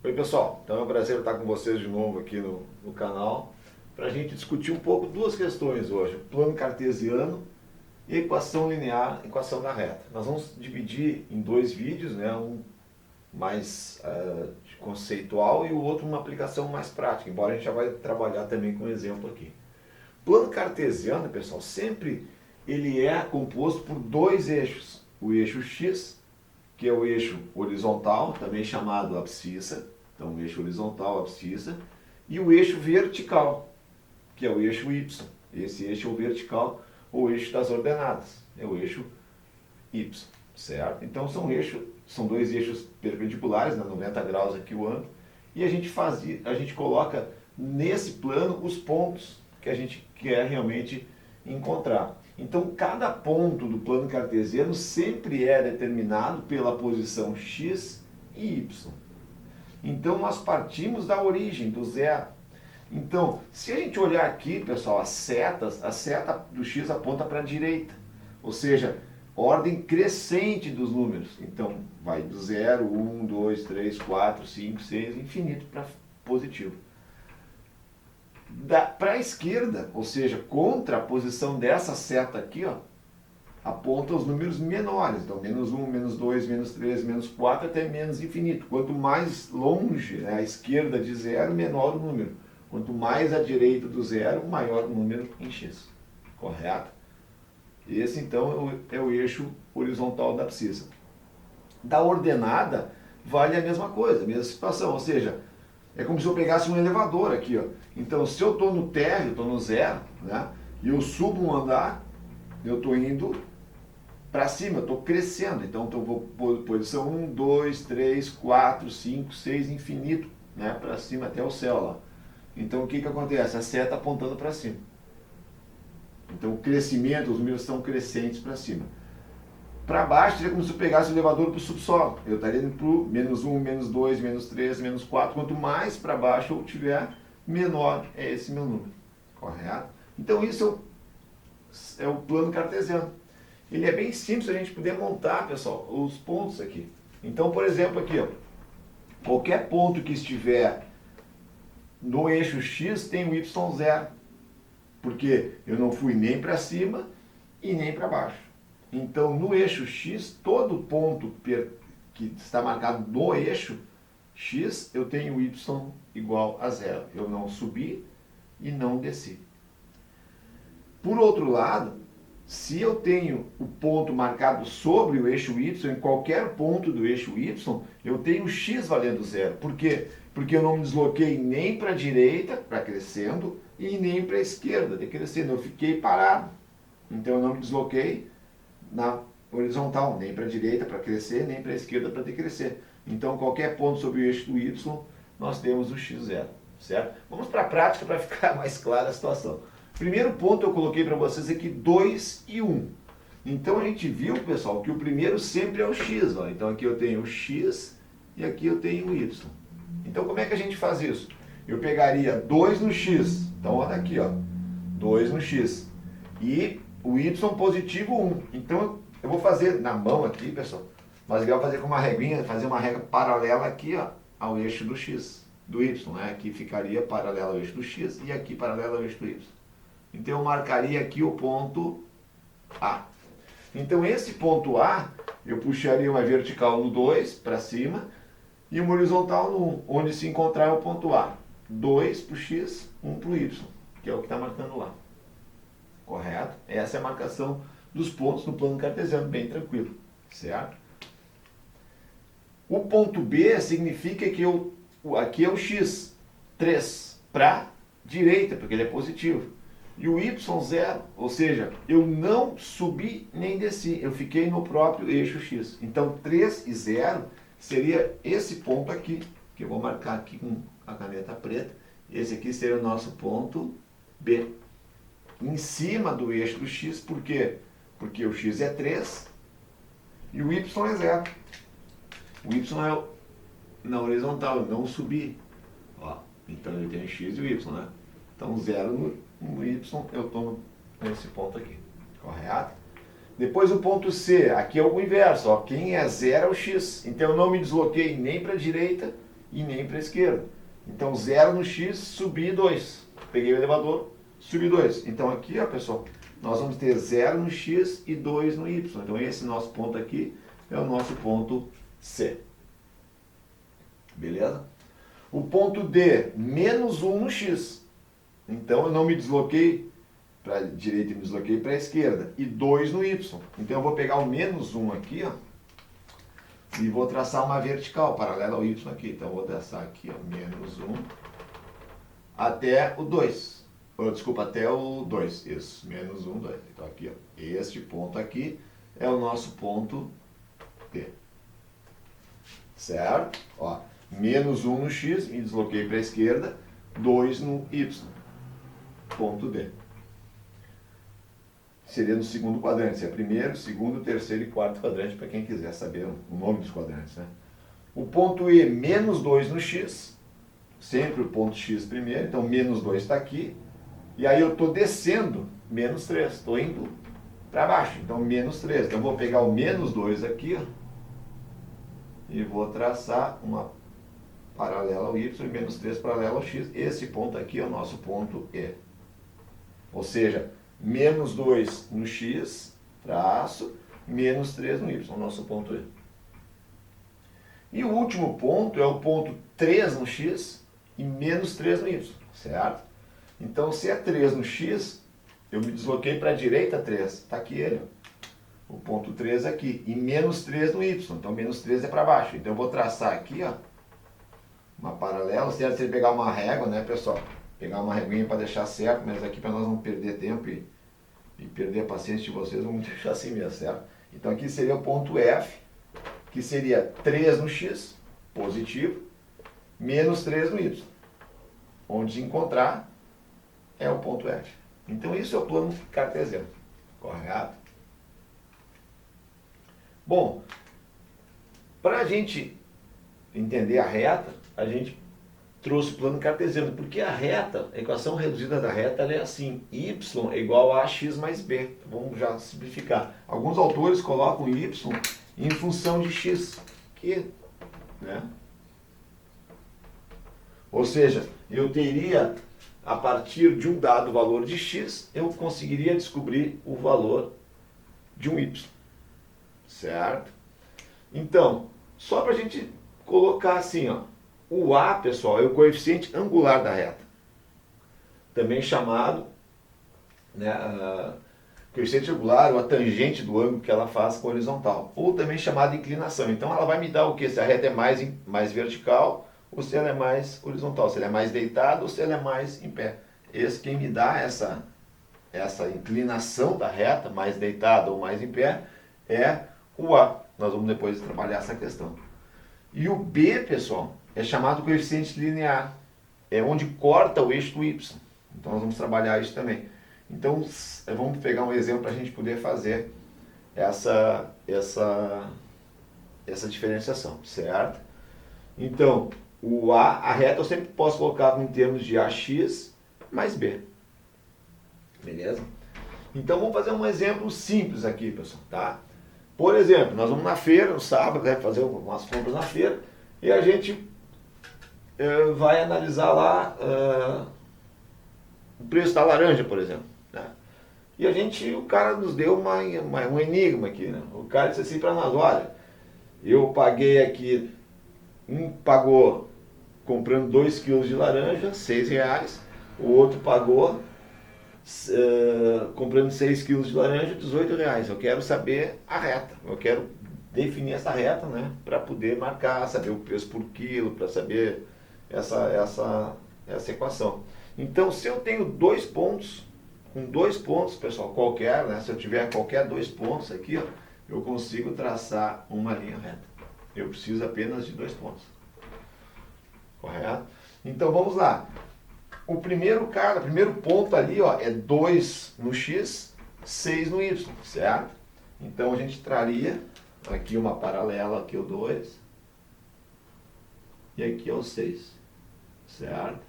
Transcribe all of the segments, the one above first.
Oi pessoal, então é um prazer estar com vocês de novo aqui no canal para a gente discutir um pouco duas questões hoje, plano cartesiano e equação linear, equação da reta. Nós vamos dividir em dois vídeos, né? Um mais conceitual e o outro uma aplicação mais prática, embora a gente já vai trabalhar também com um exemplo aqui. Plano cartesiano, pessoal, sempre ele é composto por dois eixos, o eixo x, que é o eixo horizontal, também chamado abscissa, então o eixo horizontal, abscissa, e o eixo vertical, que é o eixo y. Esse eixo é o vertical, ou eixo das ordenadas, é o eixo y, certo? Então são dois eixos perpendiculares, né, 90 graus aqui o ângulo, e a gente coloca nesse plano os pontos que a gente quer realmente encontrar. Então, cada ponto do plano cartesiano sempre é determinado pela posição x e y. Então, nós partimos da origem, do zero. Então, se a gente olhar aqui, pessoal, a seta do x aponta para a direita. Ou seja, ordem crescente dos números. Então, vai do 0, 1, 2, 3, 4, 5, 6, infinito para positivo. Para a esquerda, ou seja, contra a posição dessa seta aqui, ó, aponta os números menores. Então, menos 1, menos 2, menos 3, menos 4, até menos infinito. Quanto mais longe, né, à esquerda de zero, menor o número. Quanto mais à direita do zero, maior o número em x. Correto? Esse, então, é o eixo horizontal da abscissa. Da ordenada, vale a mesma coisa, a mesma situação. Ou seja, é como se eu pegasse um elevador aqui, ó. Então, se eu estou no térreo, estou no zero, né? E eu subo um andar, eu estou indo para cima, estou crescendo. Então, eu vou posição 1, 2, 3, 4, 5, 6, infinito, né? Para cima até o céu lá. Então, o que acontece? A seta apontando para cima. Então, o crescimento, os números estão crescentes para cima. Para baixo, seria como se eu pegasse o elevador para o subsolo. Eu estaria indo para o menos 1, menos 2, menos 3, menos 4. Quanto mais para baixo eu tiver, menor é esse meu número. Correto? Então, isso é o plano cartesiano. Ele é bem simples a gente poder montar, pessoal, os pontos aqui. Então, por exemplo, aqui, ó, qualquer ponto que estiver no eixo x tem o y0. Porque eu não fui nem para cima e nem para baixo. Então, no eixo x, todo ponto que está marcado no eixo x, eu tenho y igual a zero. Eu não subi e não desci. Por outro lado, se eu tenho o ponto marcado sobre o eixo y, em qualquer ponto do eixo y, eu tenho x valendo zero. Por quê? Porque eu não me desloquei nem para a direita, para crescendo, e nem para a esquerda, decrescendo. Eu fiquei parado. Então, eu não me desloquei na horizontal, nem para a direita para crescer, nem para a esquerda para decrescer. Então, qualquer ponto sobre o eixo do y, nós temos o x0, certo? Vamos para a prática para ficar mais clara a situação. Primeiro ponto eu coloquei para vocês aqui 2 e 1. Então, a gente viu, pessoal, que o primeiro sempre é o x. Ó. Então, aqui eu tenho o x e aqui eu tenho o y. Então, como é que a gente faz isso? Eu pegaria 2 no x. Então, olha aqui, ó, 2 no x. E o y positivo 1. Então, eu vou fazer na mão aqui, pessoal. Mas legal fazer com uma reguinha, fazer uma régua paralela aqui, ó, ao eixo do x, do y, né? Aqui ficaria paralela ao eixo do x e aqui paralela ao eixo do y. Então, eu marcaria aqui o ponto A. Então, esse ponto A, eu puxaria uma vertical no 2 para cima e uma horizontal no 1, onde se encontrar o ponto A. 2 para o x, 1 para o y, que é o que está marcando lá. Correto? Essa é a marcação dos pontos no plano cartesiano, bem tranquilo, certo? O ponto B significa que aqui é o x, 3 para a direita, porque ele é positivo. E o y0, ou seja, eu não subi nem desci, eu fiquei no próprio eixo x. Então, 3 e 0 seria esse ponto aqui, que eu vou marcar aqui com a caneta preta. Esse aqui seria o nosso ponto B. Em cima do eixo do x, por quê? Porque o x é 3 e o y é 0. O y é na horizontal, eu não subi. Ó, então eu tenho x e o y, né? Então 0 no y, eu estou nesse ponto aqui. Correto? Depois o ponto C, aqui é o inverso. Ó, quem é 0 é o x. Então eu não me desloquei nem para a direita e nem para a esquerda. Então 0 no x, subi 2. Peguei o elevador, subi 2. Então aqui, ó, pessoal, nós vamos ter 0 no x e 2 no y. Então esse nosso ponto aqui é o nosso ponto C. Beleza? O ponto D, menos 1 no x. Então eu não me desloquei para a direita e me desloquei para a esquerda. E 2 no y. Então eu vou pegar o menos 1 aqui, ó, e vou traçar uma vertical, paralela ao y aqui. Então eu vou traçar aqui, ó, menos 1 até o 2. Desculpa, até o 2. Isso, menos 1, 2. Então aqui, ó, este ponto aqui é o nosso ponto D. Certo? Ó, menos 1 no x, me desloquei para a esquerda, 2 no y. Ponto D. Seria no segundo quadrante, se é primeiro, segundo, terceiro e quarto quadrante, para quem quiser saber o nome dos quadrantes, né? O ponto E, menos 2 no x, sempre o ponto x primeiro, então menos 2 está aqui, e aí eu estou descendo, menos 3, estou indo para baixo, então menos 3. Então eu vou pegar o menos 2 aqui, ó, e vou traçar uma paralela ao y e menos 3 paralela ao x. Esse ponto aqui é o nosso ponto E. Ou seja, menos 2 no x, traço, menos 3 no y, nosso ponto E. E o último ponto é o ponto 3 no x e menos 3 no y, certo? Então, se é 3 no x, eu me desloquei para a direita 3, está aqui ele, o ponto 3 aqui, e menos 3 no y, então menos 3 é para baixo. Então eu vou traçar aqui, ó, uma paralela, se você pegar uma régua, né, pessoal? Pegar uma reguinha para deixar certo, mas aqui para nós não perder tempo e perder a paciência de vocês, vamos deixar assim mesmo, certo? Então aqui seria o ponto F, que seria 3 no x, positivo, menos 3 no y. Onde se encontrar é o ponto F. Então isso é o plano cartesiano, correto? Bom, para a gente entender a reta, a gente trouxe o plano cartesiano, porque a reta, a equação reduzida da reta, ela é assim, y é igual a x mais b. Vamos já simplificar. Alguns autores colocam y em função de x, né? Ou seja, eu teria, a partir de um dado valor de x, eu conseguiria descobrir o valor de um y, certo? Então, só para a gente colocar assim, ó, o A, pessoal, é o coeficiente angular da reta, também chamado, né, coeficiente angular ou a tangente do ângulo que ela faz com a horizontal, ou também chamado inclinação. Então ela vai me dar o que? Se a reta é mais vertical ou se ela é mais horizontal, se ela é mais deitada ou se ela é mais em pé. Quem me dá essa inclinação da reta, mais deitada ou mais em pé, é o A. Nós vamos depois trabalhar essa questão. E o B, pessoal, é chamado coeficiente linear. É onde corta o eixo do y. Então nós vamos trabalhar isso também. Então vamos pegar um exemplo para a gente poder fazer essa diferenciação, certo? Então, o a reta eu sempre posso colocar em termos de AX mais B. Beleza? Então vamos fazer um exemplo simples aqui, pessoal, tá? Por exemplo, nós vamos na feira no sábado, né, fazer umas compras na feira, e a gente vai analisar lá o preço da laranja, por exemplo, né? E o cara nos deu um enigma aqui, né? O cara disse assim para nós, olha, eu paguei aqui, pagou comprando 2 quilos de laranja, R$6, o outro pagou comprando 6 quilos de laranja, R$18. Eu quero saber a reta, eu quero definir essa reta, né, para poder marcar, saber o preço por quilo, para saber essa equação. Então, se eu tenho 2 pontos, com 2 pontos, pessoal, qualquer, né, se eu tiver qualquer 2 pontos aqui, ó, eu consigo traçar uma linha reta. Eu preciso apenas de 2 pontos. Correto? Então, vamos lá. O primeiro ponto ali, ó, é 2 no x, 6 no y, certo? Então, a gente traria aqui uma paralela, aqui o 2, e aqui é o 6, certo?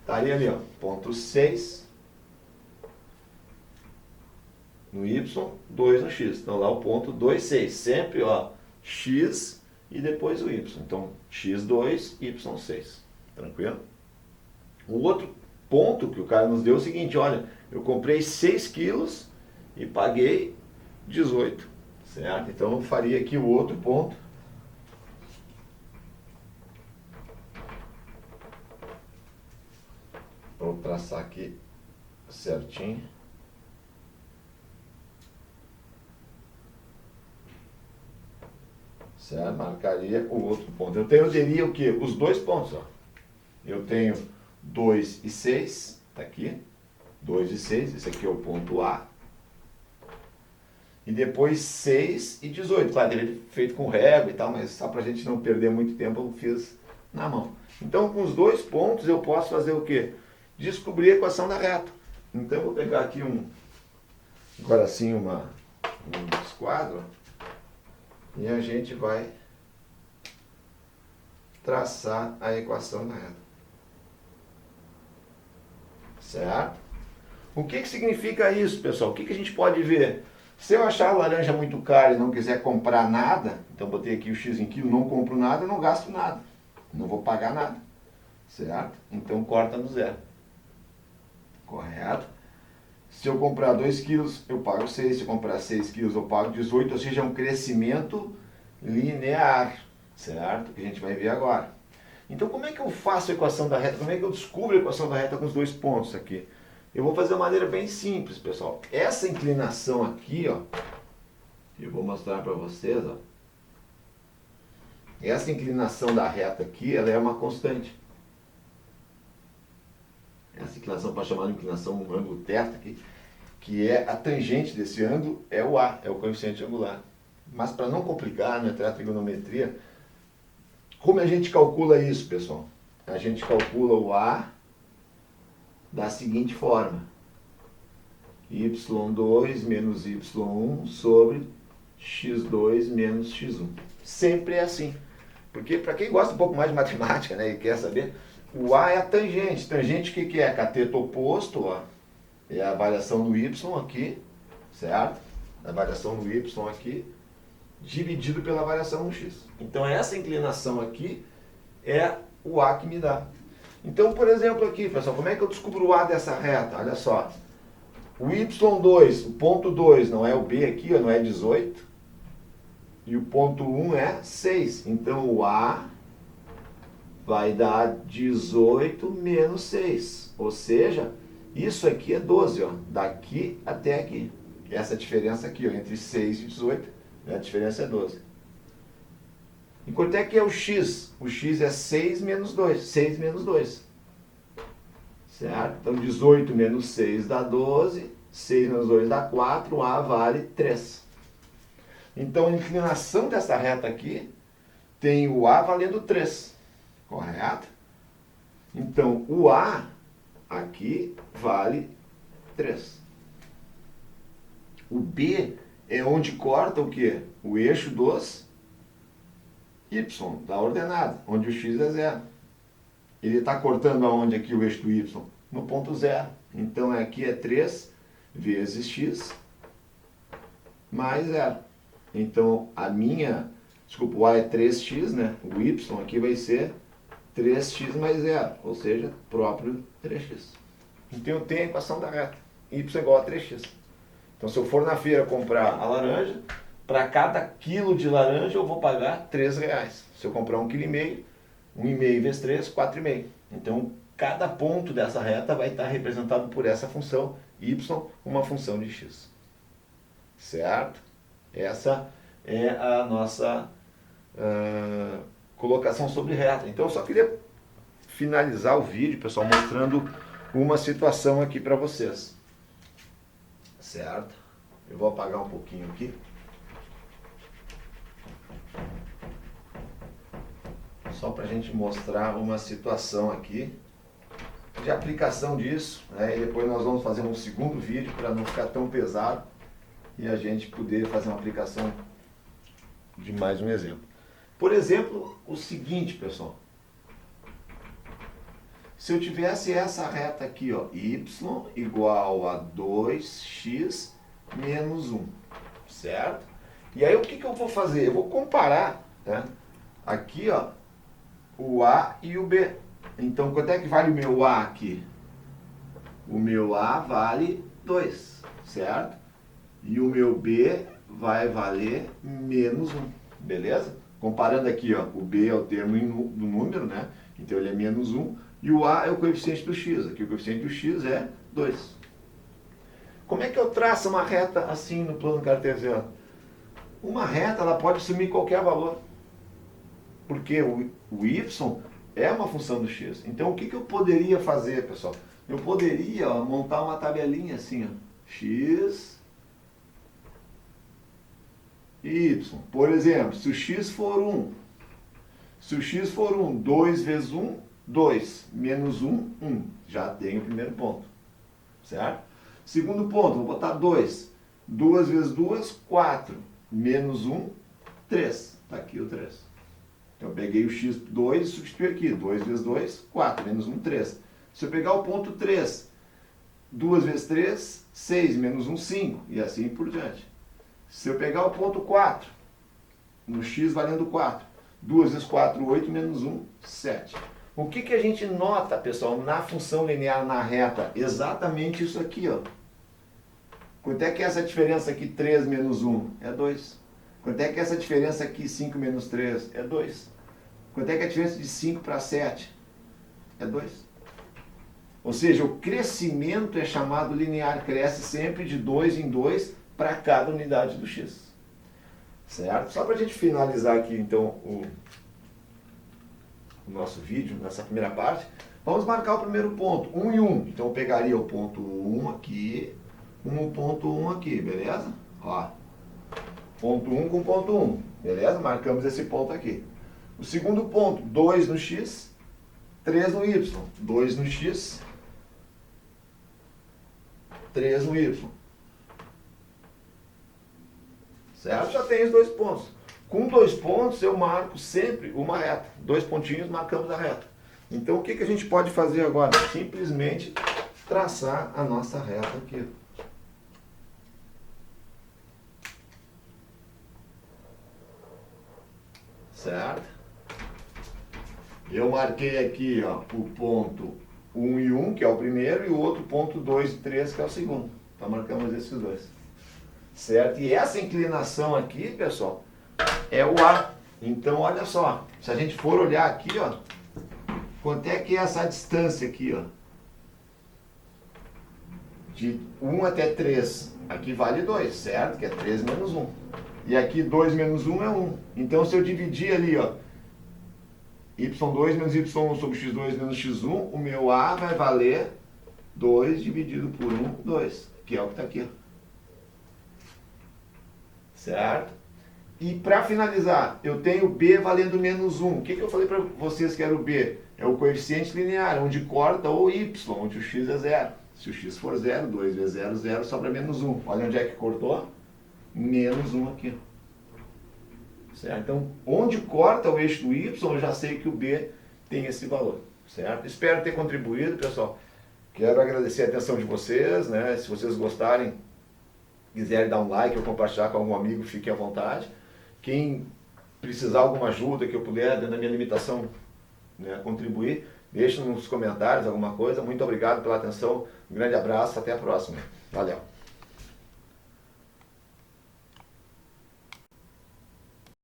Estaria ali, ó, ponto 6 no y, 2 no x. Então, lá o ponto 2, 6. Sempre, ó, x e depois o y. Então, x2, y6. Tranquilo? O outro ponto que o cara nos deu é o seguinte, olha, eu comprei 6 quilos e paguei 18, certo? Então, eu faria aqui o outro ponto. Vou traçar aqui certinho. Certo? Marcaria o outro ponto. Eu teria o quê? Os dois pontos. Ó. Eu tenho 2 e 6, está aqui. 2 e 6, esse aqui é o ponto A. E depois 6 e 18. Claro, teria feito com régua e tal, mas só para a gente não perder muito tempo, eu fiz na mão. Então, com os dois pontos, eu posso fazer o quê? Descobrir a equação da reta. Então, eu vou pegar aqui agora sim, um esquadro. E a gente vai traçar a equação da reta. Certo? O que significa isso, pessoal? O que a gente pode ver? Se eu achar a laranja muito cara e não quiser comprar nada, então botei aqui o x em quilo, não compro nada, não gasto nada. Não vou pagar nada. Certo? Então corta no zero. Correto? Se eu comprar 2 quilos, eu pago 6. Se eu comprar 6 quilos, eu pago 18. Ou seja, é um crescimento linear. Certo? Que a gente vai ver agora. Então, como é que eu faço a equação da reta? Como é que eu descubro a equação da reta com os dois pontos aqui? Eu vou fazer de uma maneira bem simples, pessoal. Essa inclinação aqui, ó, eu vou mostrar para vocês, ó. Essa inclinação da reta aqui, ela é uma constante. Essa inclinação, para chamar de inclinação, um ângulo θ aqui, que é a tangente desse ângulo, é o A, é o coeficiente angular. Mas para não complicar, não entrar a trigonometria, como a gente calcula isso, pessoal? A gente calcula o A da seguinte forma: y2 menos y1 sobre x2 menos x1. Sempre é assim. Porque para quem gosta um pouco mais de matemática, né, e quer saber, o A é a tangente. Tangente o que é? Cateto oposto, ó, é a variação do y aqui, certo? A variação do y aqui, dividido pela variação no x. Então essa inclinação aqui é o A que me dá. Então, por exemplo aqui, pessoal, como é que eu descubro o A dessa reta? Olha só. O y2, o ponto 2 não é o B aqui, ó, não é 18. E o ponto 1 é 6. Então o A vai dar 18 menos 6. Ou seja, isso aqui é 12, ó, daqui até aqui. Essa diferença aqui, ó, entre 6 e 18, a diferença é 12. E quanto é que é o x? O x é 6 menos 2. 6 menos 2. Certo? Então 18 menos 6 dá 12. 6 menos 2 dá 4. A vale 3. Então a inclinação dessa reta aqui tem o A valendo 3. Correto? Então o A aqui vale 3. O B é onde corta o quê? O eixo dos y, da ordenada, onde o x é 0. Ele está cortando aonde aqui o eixo do y? No ponto 0. Então aqui é 3 vezes x mais 0. Então o A é 3x, né? O y aqui vai ser 3x mais 0, ou seja, próprio 3x. Então eu tenho a equação da reta, y é igual a 3x. Então se eu for na feira comprar a laranja, para cada quilo de laranja eu vou pagar R$3. Se eu comprar 1,5 kg, 1,5 vezes 3, 4,5. Então cada ponto dessa reta vai estar representado por essa função y, uma função de x. Certo? Essa é a nossa colocação sobre reta. Então eu só queria finalizar o vídeo, pessoal, mostrando uma situação aqui para vocês. Certo? Eu vou apagar um pouquinho aqui. Só para a gente mostrar uma situação aqui de aplicação disso, né? E depois nós vamos fazer um segundo vídeo para não ficar tão pesado e a gente poder fazer uma aplicação de mais um exemplo. Por exemplo, o seguinte, pessoal. Se eu tivesse essa reta aqui, ó, y igual a 2x menos 1, certo? E aí o que eu vou fazer? Eu vou comparar, né, aqui, ó, o A e o B. Então, quanto é que vale o meu A aqui? O meu A vale 2, certo? E o meu B vai valer menos 1, beleza? Comparando aqui, ó, o B é o termo do número, né? Então ele é menos 1. E o A é o coeficiente do x. Aqui o coeficiente do x é 2. Como é que eu traço uma reta assim no plano cartesiano? Uma reta, ela pode assumir qualquer valor. Porque o y é uma função do x. Então o que eu poderia fazer, pessoal? Eu poderia, ó, montar uma tabelinha assim, ó, x e y. Por exemplo, se o x for 1, se o x for 1, 2 vezes 1, 2, menos 1, 1. Já tenho o primeiro ponto, certo? Segundo ponto, vou botar 2. 2 vezes 2, 4, menos 1, 3. Está aqui o 3. Então eu peguei o x2 e substituí aqui. 2 vezes 2, 4, menos 1, 3. Se eu pegar o ponto 3, 2 vezes 3, 6, menos 1, 5, e assim por diante. Se eu pegar o ponto 4, no x valendo 4, 2 vezes 4, 8, menos 1, 7. O que a gente nota, pessoal, na função linear na reta? Exatamente isso aqui, ó. Quanto é que é essa diferença aqui, 3 menos 1? É 2. Quanto é que é essa diferença aqui, 5 menos 3? É 2. Quanto é que é a diferença de 5 para 7? É 2. Ou seja, o crescimento é chamado linear, cresce sempre de 2 em 2 para cada unidade do x. Certo? Só para a gente finalizar aqui, então, o nosso vídeo, nessa primeira parte, vamos marcar o primeiro ponto, 1 e 1. Então eu pegaria o ponto 1 aqui, com o ponto 1 aqui, beleza? Ó, ponto 1 com ponto 1, beleza? Marcamos esse ponto aqui. O segundo ponto, 2 no x, 3 no y. 2 no x, 3 no y. Certo? Já tem os 2 pontos. Com 2 pontos eu marco sempre uma reta. 2 pontinhos, marcamos a reta. Então o que a gente pode fazer agora? Simplesmente traçar a nossa reta aqui. Certo? Eu marquei aqui, ó, o ponto 1 e 1, que é o primeiro, e o outro ponto 2 e 3, que é o segundo. Então marcamos esses dois. Certo? E essa inclinação aqui, pessoal, é o A. Então, olha só, se a gente for olhar aqui, ó, quanto é que é essa distância aqui, ó? De 1 até 3. Aqui vale 2, certo? Que é 3 menos 1. E aqui 2 menos 1 é 1. Então, se eu dividir ali, ó, y2 menos y1 sobre x2 menos x1, o meu A vai valer 2 dividido por 1, 2. Que é o que está aqui, ó. Certo? E para finalizar, eu tenho B valendo menos 1. O que eu falei para vocês que era o B? É o coeficiente linear, onde corta o y, onde o x é 0. Se o x for 0, 2 vezes 0, 0, sobra menos 1. Olha onde é que cortou? Menos 1 aqui. Certo? Então, onde corta o eixo do y, eu já sei que o B tem esse valor. Certo? Espero ter contribuído, pessoal. Quero agradecer a atenção de vocês, né? Se vocês gostarem, quiserem dar um like ou compartilhar com algum amigo, fiquem à vontade. Quem precisar alguma ajuda, que eu puder, dentro da minha limitação, né, contribuir, deixe nos comentários alguma coisa. Muito obrigado pela atenção, um grande abraço, até a próxima. Valeu!